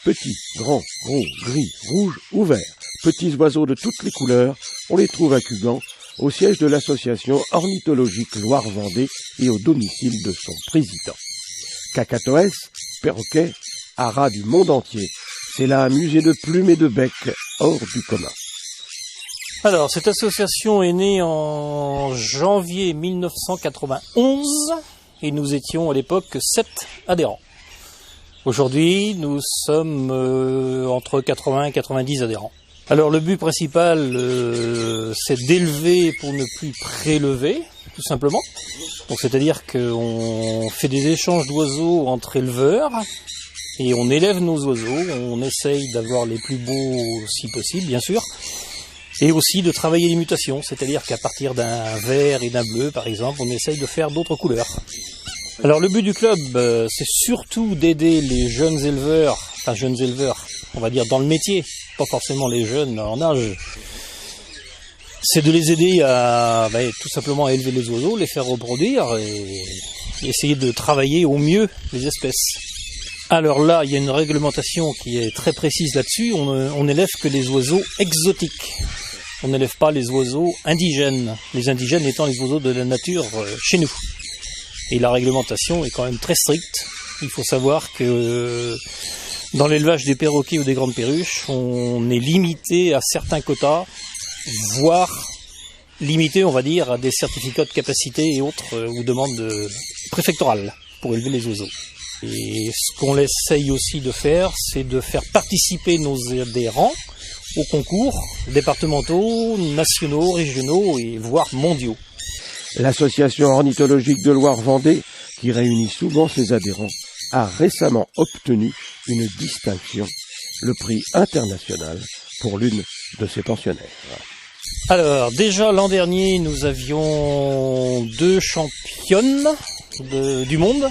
Petits, grands, ronds, gris, rouges ou verts, petits oiseaux de toutes les couleurs, on les trouve à Cugand, au siège de l'association ornithologique Loire-Vendée et au domicile de son président. Cacatoès, perroquets, haras du monde entier, c'est là un musée de plumes et de becs hors du commun. Alors, cette association est née en janvier 1991 et nous étions à l'époque 7 adhérents. Aujourd'hui, nous sommes entre 80 et 90 adhérents. Alors, le but principal, c'est d'élever pour ne plus prélever, tout simplement. Donc, c'est-à-dire qu'on fait des échanges d'oiseaux entre éleveurs et on élève nos oiseaux. On essaye d'avoir les plus beaux si possible, bien sûr. Et aussi de travailler les mutations, c'est-à-dire qu'à partir d'un vert et d'un bleu, par exemple, on essaye de faire d'autres couleurs. Alors le but du club, c'est surtout d'aider les jeunes éleveurs, on va dire dans le métier, pas forcément les jeunes en âge. C'est de les aider à tout simplement à élever les oiseaux, les faire reproduire et essayer de travailler au mieux les espèces. Alors là, il y a une réglementation qui est très précise là-dessus, on n'élève que les oiseaux exotiques. On n'élève pas les oiseaux indigènes, les indigènes étant les oiseaux de la nature chez nous. Et la réglementation est quand même très stricte. Il faut savoir que dans l'élevage des perroquets ou des grandes perruches, on est limité à certains quotas, voire limité, on va dire, à des certificats de capacité et autres ou demandes préfectorales pour élever les oiseaux. Et ce qu'on essaye aussi de faire, c'est de faire participer nos adhérents aux concours départementaux, nationaux, régionaux et voire mondiaux. L'association ornithologique de Loire-Vendée, qui réunit souvent ses adhérents, a récemment obtenu une distinction, le prix international, pour l'une de ses pensionnaires. Alors, déjà l'an dernier, nous avions 2 championnes du monde.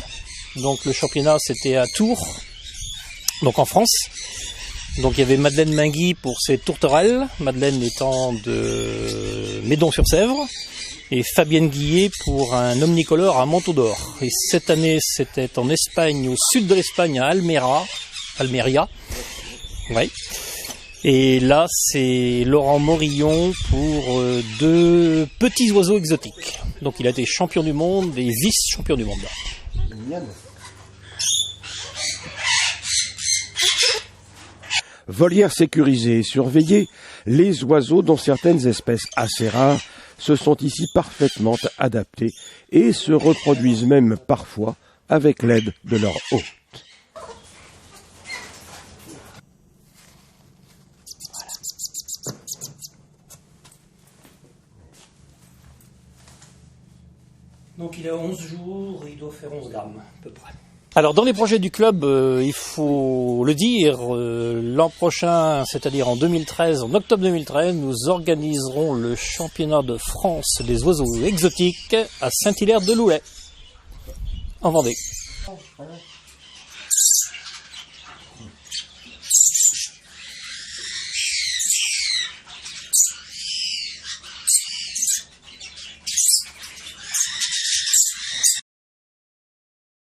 Donc le championnat, c'était à Tours, donc en France. Donc il y avait Madeleine Mingui pour ses tourterelles, Madeleine étant de Médon-sur-Sèvre, et Fabienne Guillet pour un omnicolore à Manteau d'Or. Et cette année, c'était en Espagne, au sud de l'Espagne, à Almeria. Ouais. Et là, c'est Laurent Morillon pour 2 petits oiseaux exotiques. Donc il a été champion du monde et vice-champion du monde. Volières sécurisées et surveillées, les oiseaux, dont certaines espèces assez rares, se sont ici parfaitement adaptés et se reproduisent même parfois avec l'aide de leur hôte. Donc il a 11 jours et il doit faire 11 grammes à peu près. Alors dans les projets du club, il faut le dire, l'an prochain, c'est-à-dire en 2013, en octobre 2013, nous organiserons le championnat de France des oiseaux exotiques à Saint-Hilaire-de-Loulay, en Vendée.